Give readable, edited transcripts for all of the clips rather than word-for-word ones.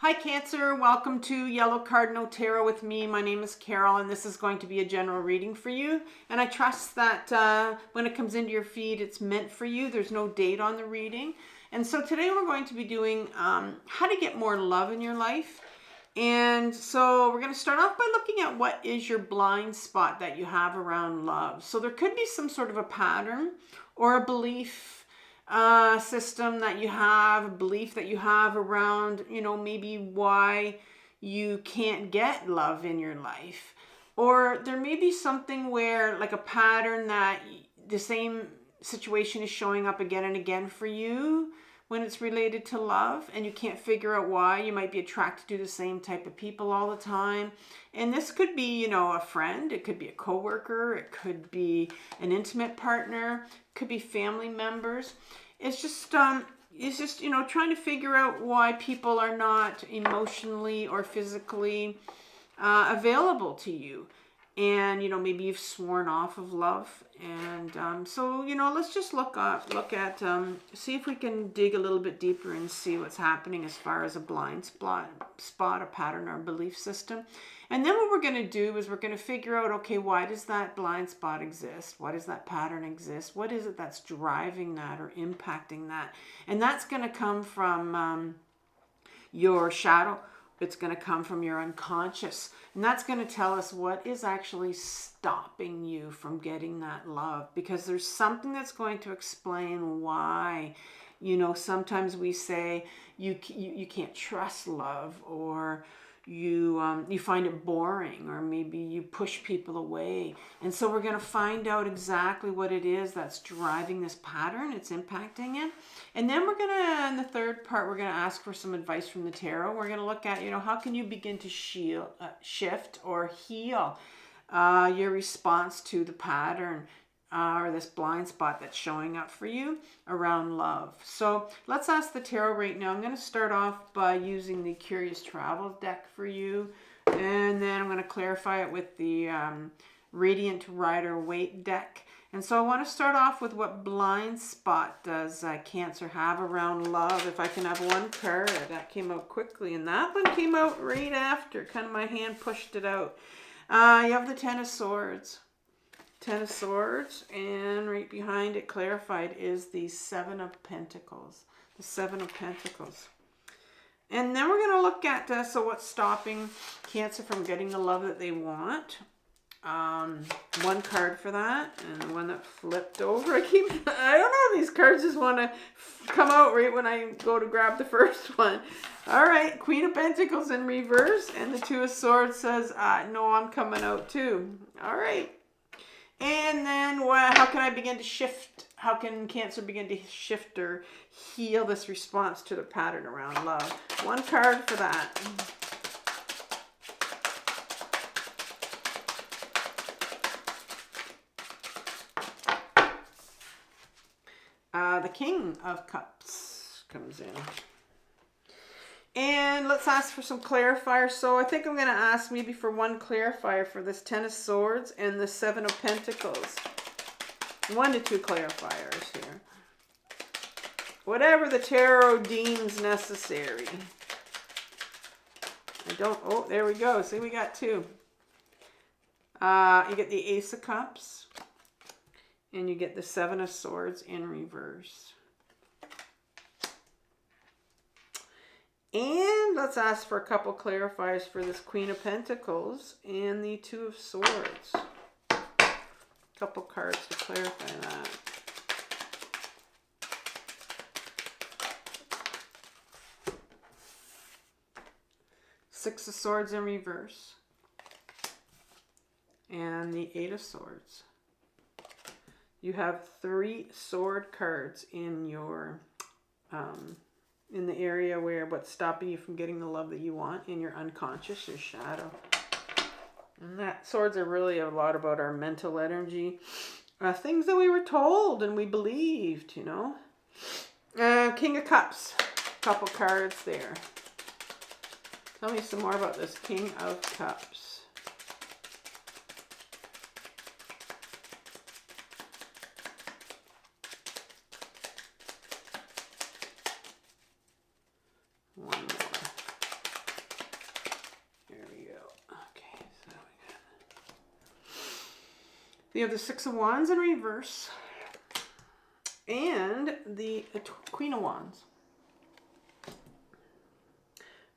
Hi Cancer, welcome to Yellow Cardinal Tarot with me. My name is Carol and this is going to be a general reading for you. And I trust that when it comes into your feed, it's meant for you. There's no date on the reading. And so today we're going to be doing how to get more love in your life. And so we're going to start off by looking at what is your blind spot that you have around love. So there could be some sort of a pattern or a belief system that you have, a belief that you have around, maybe why you can't get love in your life. Or there may be something where, like a pattern that the same situation is showing up again and again for you when it's related to love, and you can't figure out why. You might be attracted to the same type of people all the time. And this could be, a friend, it could be a coworker, it could be an intimate partner, it could be family members. It's just trying to figure out why people are not emotionally or physically available to you. And, maybe you've sworn off of love. And so, let's just look at, see if we can dig a little bit deeper and see what's happening as far as a blind spot, a pattern, or belief system. And then what we're going to do is we're going to figure out, okay, why does that blind spot exist? Why does that pattern exist? What is it that's driving that or impacting that? And that's going to come from your shadow. It's going to come from your unconscious. And that's going to tell us what is actually stopping you from getting that love. Because there's something that's going to explain why. Sometimes we say you can't trust love, or you find it boring, or maybe you push people away. And so we're going to find out exactly what it is that's driving this pattern. It's impacting it. And then we're going to, in the third part, we're going to ask for some advice from the tarot. We're going to look at, how can you begin to shift or heal your response to the pattern or this blind spot that's showing up for you around love. So let's ask the tarot right now. I'm going to start off by using the Curious Travels deck for you. And then I'm going to clarify it with the Radiant Rider-Waite deck. And so I want to start off with what blind spot does Cancer have around love. If I can have one card. That came out quickly. And that one came out right after. Kind of my hand pushed it out. You have the Ten of Swords. Ten of Swords, and right behind it, clarified, is the Seven of Pentacles. The Seven of Pentacles. And then we're going to look at, so what's stopping Cancer from getting the love that they want. One card for that, and the one that flipped over. I don't know, these cards just want to come out right when I go to grab the first one. All right, Queen of Pentacles in reverse, and the Two of Swords says, no, I'm coming out too. All right. And then how can I begin to shift? How can Cancer begin to shift or heal this response to the pattern around love? One card for that. The King of Cups comes in. And let's ask for some clarifiers. So I think I'm going to ask maybe for one clarifier for this Ten of Swords and the Seven of Pentacles. 1 to 2 clarifiers here. Whatever the tarot deems necessary. Oh, there we go. See, we got 2. You get the Ace of Cups. And you get the Seven of Swords in reverse. And let's ask for a couple clarifiers for this Queen of Pentacles and the Two of Swords. A couple cards to clarify that. Six of Swords in reverse. And the Eight of Swords. You have 3 sword cards in your in the area where what's stopping you from getting the love that you want, in your unconscious, your shadow. And that swords are really a lot about our mental energy. Things that we were told and we believed, King of Cups. Couple cards there. Tell me some more about this King of Cups. One more. You have the Six of Wands in reverse and the Queen of Wands.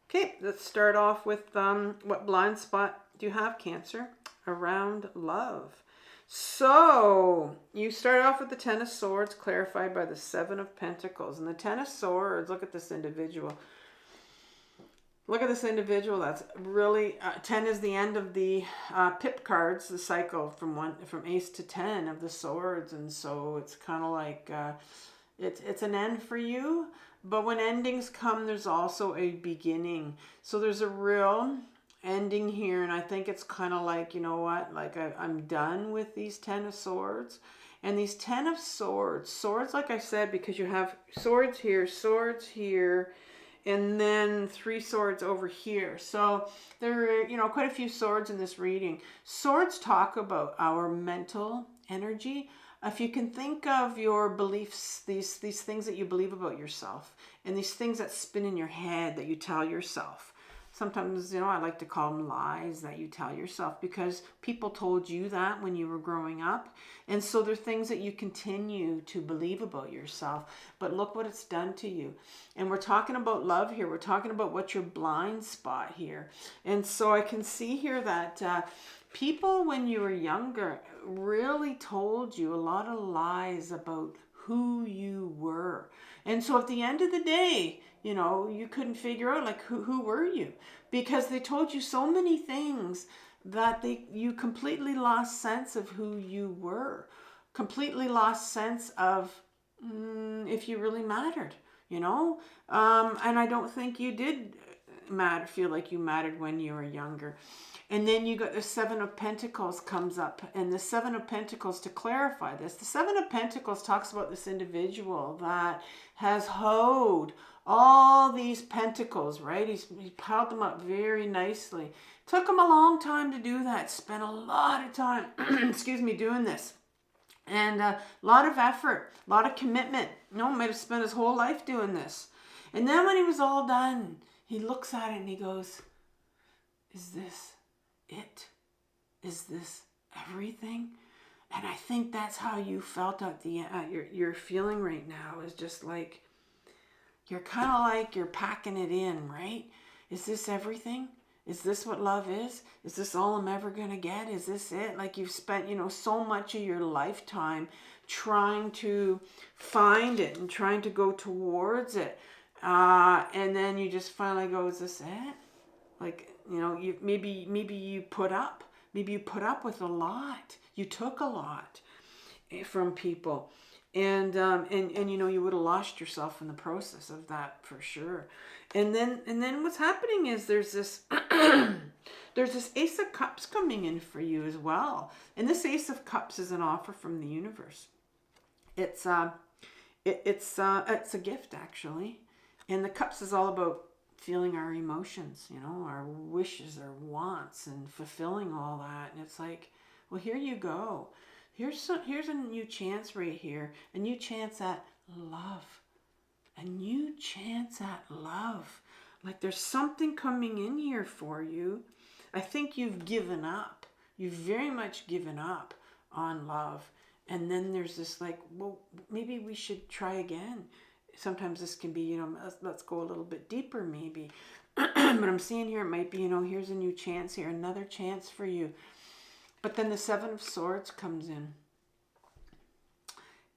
Okay, let's start off with what blind spot do you have, Cancer, around love? So you start off with the Ten of Swords, clarified by the Seven of Pentacles. And the Ten of Swords, look at this individual. Look at this individual. That's really 10 is the end of the pip cards, the cycle from Ace to 10 of the Swords, and so it's kind of like it's an end for you. But when endings come, there's also a beginning. So there's a real ending here, and I think it's kind of like, you know what? Like I'm done with these Ten of Swords. And these Ten of Swords, swords, like I said, because you have swords here, and then 3 swords over here. So there are, quite a few swords in this reading. Swords talk about our mental energy. If you can think of your beliefs, these things that you believe about yourself, and these things that spin in your head that you tell yourself. Sometimes, I like to call them lies that you tell yourself because people told you that when you were growing up. And so they're things that you continue to believe about yourself. But look what it's done to you. And we're talking about love here. We're talking about what's your blind spot here. And so I can see here that people, when you were younger, really told you a lot of lies about who you were. And so at the end of the day, you couldn't figure out like who were you, because they told you so many things that you completely lost sense of who you were, completely lost sense of if you really mattered, and I don't think you did feel like you mattered when you were younger. And then you got the Seven of Pentacles comes up, and the Seven of Pentacles, to clarify this, the Seven of Pentacles talks about this individual that has hoed all these pentacles, right? He's piled them up very nicely. Took him a long time to do that. Spent a lot of time, doing this. And a lot of effort, a lot of commitment. Might have spent his whole life doing this. And then when he was all done, he looks at it and he goes, is this it? Is this everything? And I think that's how you felt at the end. You're feeling right now is just like, you're kind of like you're packing it in, right? Is this everything? Is this what love is? Is this all I'm ever going to get? Is this it? Like you've spent, so much of your lifetime trying to find it and trying to go towards it. And then you just finally go, is this it? Like, maybe you put up. Maybe you put up with a lot. You took a lot from people. And you would have lost yourself in the process of that for sure. And then what's happening is there's this there's this Ace of Cups coming in for you as well. And this Ace of Cups is an offer from the universe. It's a gift actually. And the Cups is all about feeling our emotions, our wishes, our wants, and fulfilling all that. And it's like, well, here you go. Here's a new chance right here. A new chance at love. A new chance at love. Like there's something coming in here for you. I think you've given up. You've very much given up on love. And then there's this like, well, maybe we should try again. Sometimes this can be, let's go a little bit deeper maybe. But I'm seeing here it might be, here's a new chance here. Another chance for you. But then the Seven of Swords comes in.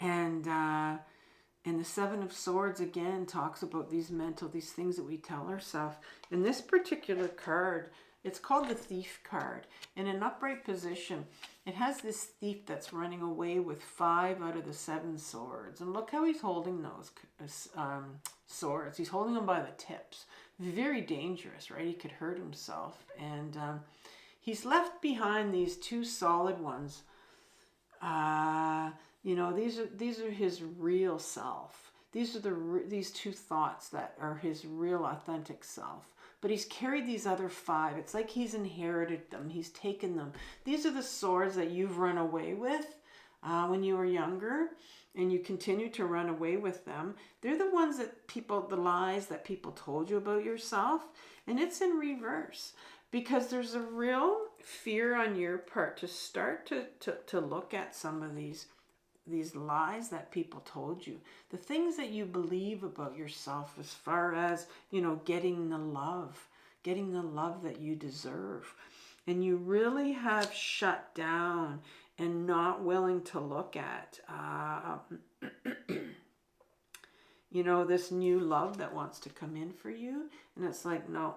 And the Seven of Swords, again, talks about these things that we tell ourselves. In this particular card, it's called the Thief card. In an upright position, it has this thief that's running away with 5 out of the 7 swords. And look how he's holding those swords. He's holding them by the tips. Very dangerous, right? He could hurt himself. And he's left behind these 2 solid ones. These are his real self. These are these 2 thoughts that are his real authentic self. But he's carried these other 5. It's like he's inherited them. He's taken them. These are the swords that you've run away with when you were younger, and you continue to run away with them. They're the ones the lies that people told you about yourself, and it's in reverse. because there's a real fear on your part to start to look at some of these lies that people told you, the things that you believe about yourself as far as, getting the love that you deserve. And you really have shut down and not willing to look at, this new love that wants to come in for you. And it's like, no,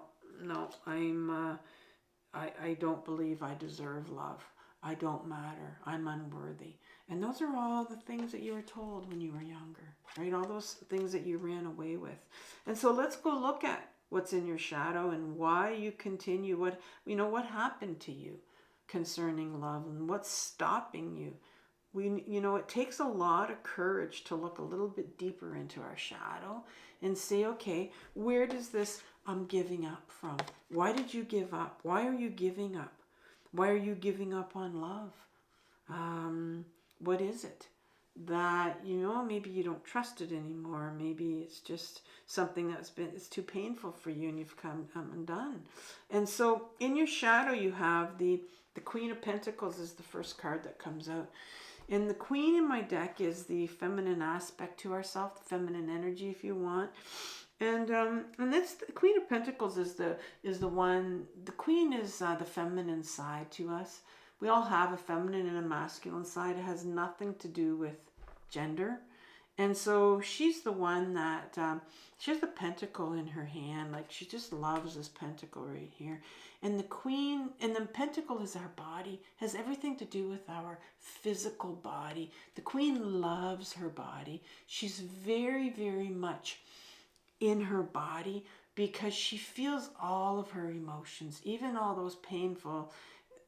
I don't believe I deserve love. I don't matter. I'm unworthy. And those are all the things that you were told when you were younger, right? All those things that you ran away with. And so let's go look at what's in your shadow and why you continue. What happened to you concerning love and what's stopping you. It takes a lot of courage to look a little bit deeper into our shadow and say, okay, where does this I'm giving up from? Why did you give up? Why are you giving up? Why are you giving up on love? What is it that, maybe you don't trust it anymore. Maybe it's just something it's too painful for you and you've come undone. And so in your shadow, you have the Queen of Pentacles is the first card that comes out. And the Queen in my deck is the feminine aspect to ourselves, the feminine energy, if you want. And that's the Queen of Pentacles is the one. The Queen is the feminine side to us. We all have a feminine and a masculine side. It has nothing to do with gender. And so she's the one that she has the pentacle in her hand. Like she just loves this pentacle right here. And the Queen, and the pentacle is our body, has everything to do with our physical body. The Queen loves her body. She's very, very much in her body because she feels all of her emotions, even all those painful,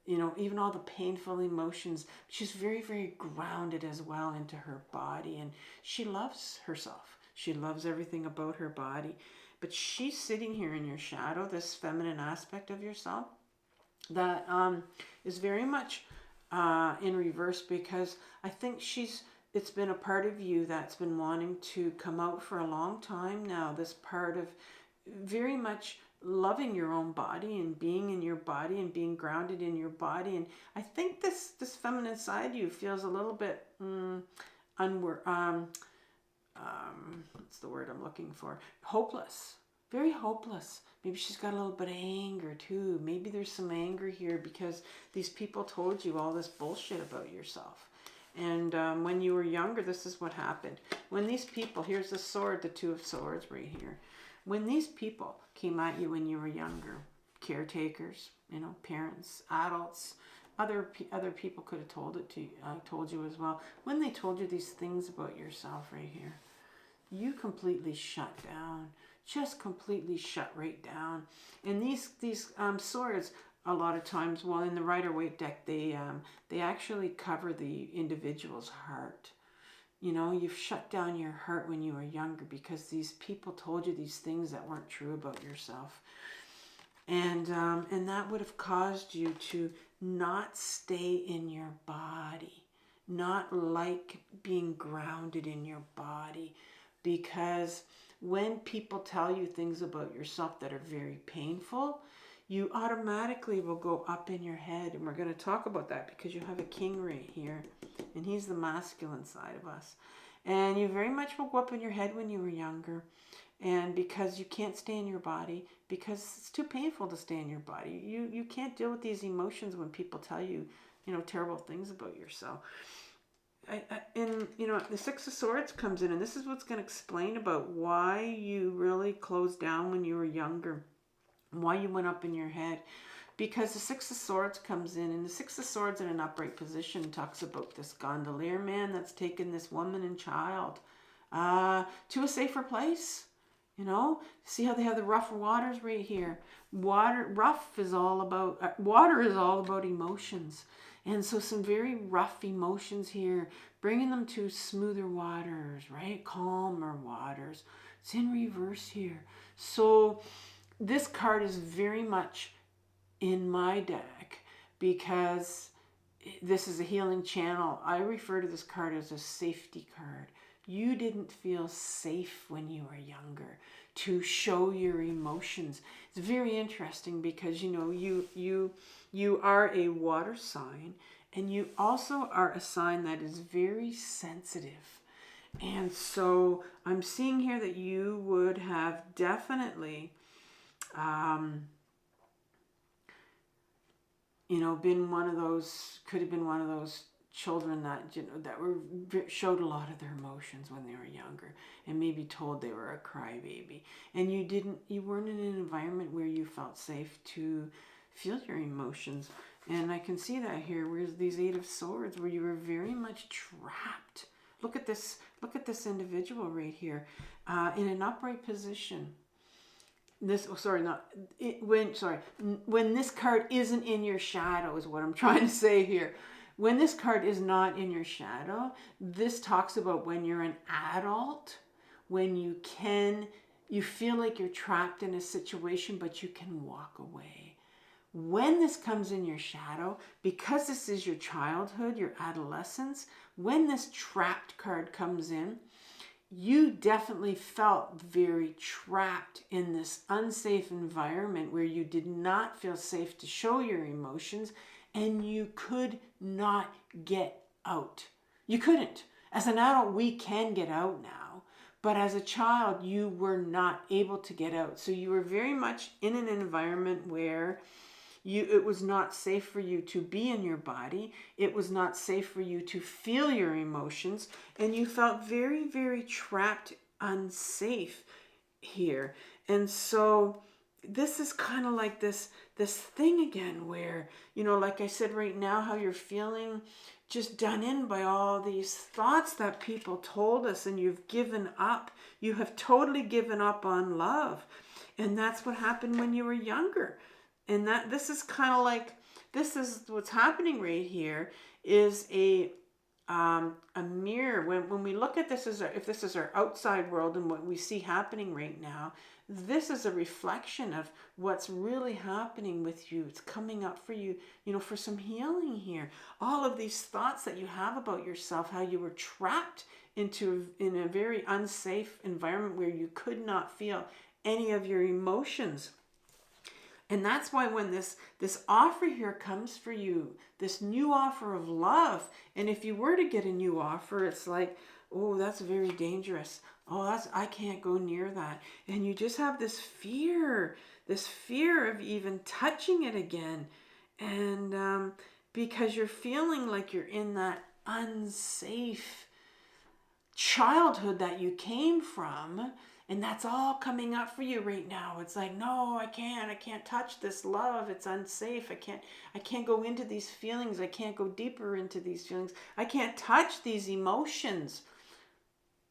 even all the painful emotions. She's very, very grounded as well into her body, and she loves herself. She loves everything about her body. But she's sitting here in your shadow, this feminine aspect of yourself that is very much in reverse, because I think it's been a part of you that's been wanting to come out for a long time now. This part of very much loving your own body and being in your body and being grounded in your body. And I think this feminine side of you feels a little bit what's the word I'm looking for? Hopeless. Very hopeless. Maybe she's got a little bit of anger too. Maybe there's some anger here because these people told you all this bullshit about yourself. And when you were younger, this is what happened. When these people, here's the sword, the Two of Swords right here. When these people came at you when you were younger, caretakers, parents, adults, other people could have told you as well. When they told you these things about yourself right here, you completely shut down, just completely shut right down. And these swords, a lot of times, well, in the Rider-Waite deck, they actually cover the individual's heart. You've shut down your heart when you were younger because these people told you these things that weren't true about yourself. And that would have caused you to not stay in your body, not like being grounded in your body. Because when people tell you things about yourself that are very painful, you automatically will go up in your head. And we're going to talk about that because you have a king right here. And he's the masculine side of us. And you very much will go up in your head when you were younger. And because you can't stay in your body, because it's too painful to stay in your body. You can't deal with these emotions when people tell you, terrible things about yourself. And the Six of Swords comes in, and this is what's going to explain about why you really closed down when you were younger, why you went up in your head. Because the Six of Swords comes in, and the Six of Swords in an upright position talks about this gondolier man that's taken this woman and child to a safer place. See how they have the rough waters right here. Water is all about emotions. And so some very rough emotions here, bringing them to smoother waters, right? Calmer waters. It's in reverse here. So this card is very much in my deck because this is a healing channel. I refer to this card as a safety card. you didn't feel safe when you were younger to show your emotions. It's very interesting because, you know, you are a water sign, and you also are a sign that is very sensitive. And so I'm seeing here that you would have definitely, you know, been one of those, could have been one of those children that, you know, that showed a lot of their emotions when they were younger, and maybe told they were a crybaby, and you weren't in an environment where you felt safe to feel your emotions. And I can see that here, where's these 8 of Swords, where you were very much trapped. Look at this individual right here, in an upright position. When this card isn't in your shadow is what I'm trying to say here. When this card is not in your shadow, this talks about when you're an adult, when you feel like you're trapped in a situation, but you can walk away. When this comes in your shadow, because this is your childhood, your adolescence, when this trapped card comes in, you definitely felt very trapped in this unsafe environment where you did not feel safe to show your emotions, and you could not get out. You couldn't. As an adult, we can get out now, but as a child, you were not able to get out. So you were very much in an environment where it was not safe for you to be in your body. It was not safe for you to feel your emotions. And you felt very, very trapped, unsafe here. And so this is kind of like this thing again where, you know, like I said right now, how you're feeling just done in by all these thoughts that people told us, and you've given up. You have totally given up on love. And that's what happened when you were younger. And that this is kind of like, this is what's happening right here is a mirror. When we look at this if this is our outside world and what we see happening right now, this is a reflection of what's really happening with you. It's coming up for you, you know, for some healing here. All of these thoughts that you have about yourself, how you were trapped in a very unsafe environment where you could not feel any of your emotions. And that's why when this offer here comes for you, this new offer of love, and if you were to get a new offer, it's like, oh, that's very dangerous. Oh, I can't go near that. And you just have this fear of even touching it again. And because you're feeling like you're in that unsafe childhood that you came from. And that's all coming up for you right now. It's like, no, I can't touch this love. It's unsafe. I can't go into these feelings. I can't go deeper into these feelings. I can't touch these emotions.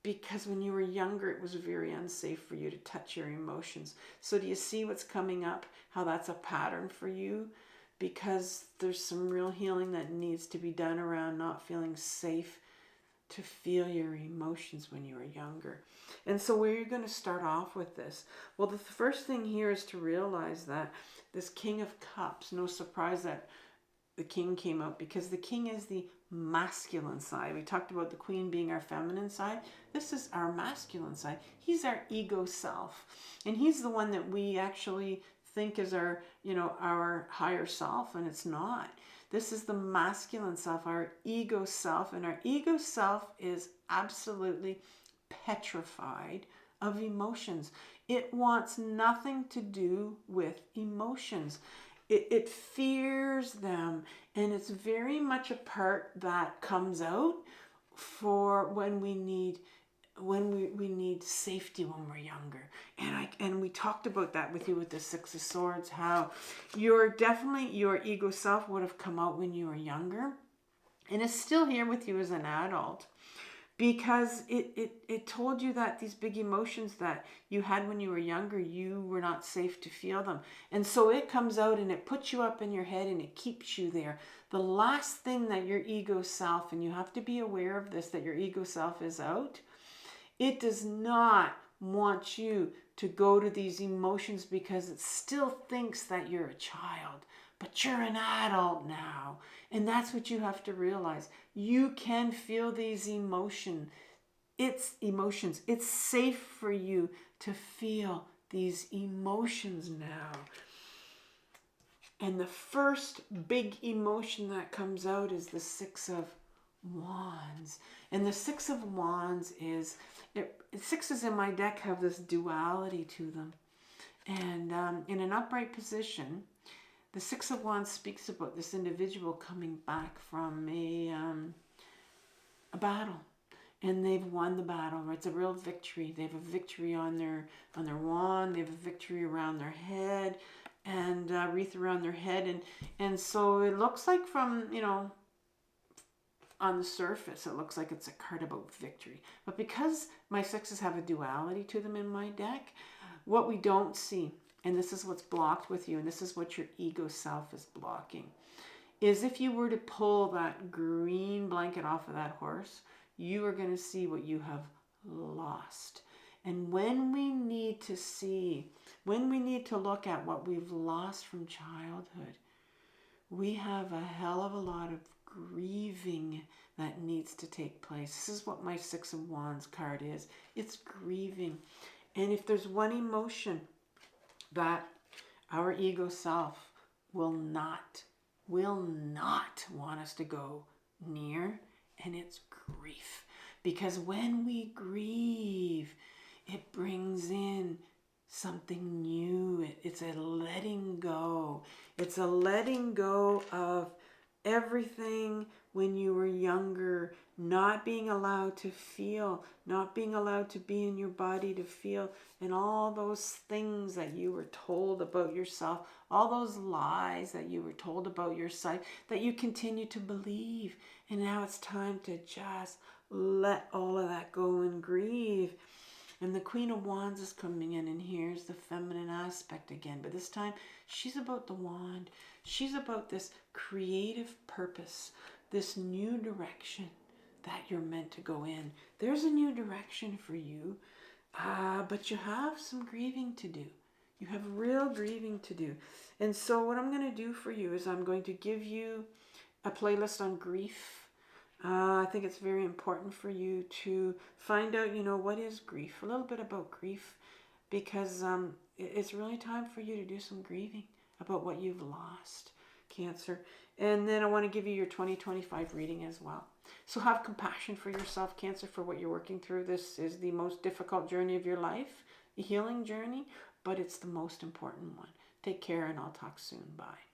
Because when you were younger, it was very unsafe for you to touch your emotions. So do you see what's coming up? How that's a pattern for you? Because there's some real healing that needs to be done around not feeling safe to feel your emotions when you were younger. And so where you're going to start off with this? Well, the first thing here is to realize that this King of Cups, no surprise that the King came out, because the King is the masculine side. We talked about the Queen being our feminine side. This is our masculine side. He's our ego self. And he's the one that we actually think is our, you know, our higher self, and it's not. This is the masculine self, our ego self, and our ego self is absolutely petrified of emotions. It wants nothing to do with emotions. It fears them, and it's very much a part that comes out for when we need safety when we're younger. And we talked about that with you with the Six of Swords, how your ego self would have come out when you were younger, and it's still here with you as an adult, because it told you that these big emotions that you had when you were younger, you were not safe to feel them. And so it comes out and it puts you up in your head and it keeps you there. The last thing that your ego self, and you have to be aware of this, that your ego self is out, it does not want you to go to these emotions because it still thinks that you're a child, but you're an adult now. And that's what you have to realize. You can feel these emotions. It's emotions. It's safe for you to feel these emotions now. And the first big emotion that comes out is the Six of Wands. And the Six of Wands is, sixes in my deck have this duality to them. And in an upright position, the Six of Wands speaks about this individual coming back from a battle. And they've won the battle. It's a real victory. They have a victory on their wand. They have a victory around their head, and wreath around their head. And so it looks like from, on the surface, it looks like it's a card about victory. But because my sixes have a duality to them in my deck, what we don't see, and this is what's blocked with you, and this is what your ego self is blocking, is if you were to pull that green blanket off of that horse, you are going to see what you have lost. And when we need to see, when we need to look at what we've lost from childhood, we have a hell of a lot of grieving that needs to take place. This is what my Six of Wands card is. It's grieving. And if there's one emotion that our ego self will not want us to go near, and it's grief. Because when we grieve, it brings in something new. It's a letting go. It's a letting go of everything when you were younger, not being allowed to feel, not being allowed to be in your body to feel, and all those things that you were told about yourself, all those lies that you were told about yourself that you continue to believe. And now it's time to just let all of that go and grieve. And the Queen of Wands is coming in, and here's the feminine aspect again. But this time, she's about the wand. She's about this creative purpose, this new direction that you're meant to go in. There's a new direction for you, but you have some grieving to do. You have real grieving to do. And so what I'm going to do for you is I'm going to give you a playlist on grief. I think it's very important for you to find out, what is grief, a little bit about grief, because it's really time for you to do some grieving about what you've lost, Cancer. And then I want to give you your 2025 reading as well. So have compassion for yourself, Cancer, for what you're working through. This is the most difficult journey of your life, a healing journey, but it's the most important one. Take care, and I'll talk soon. Bye.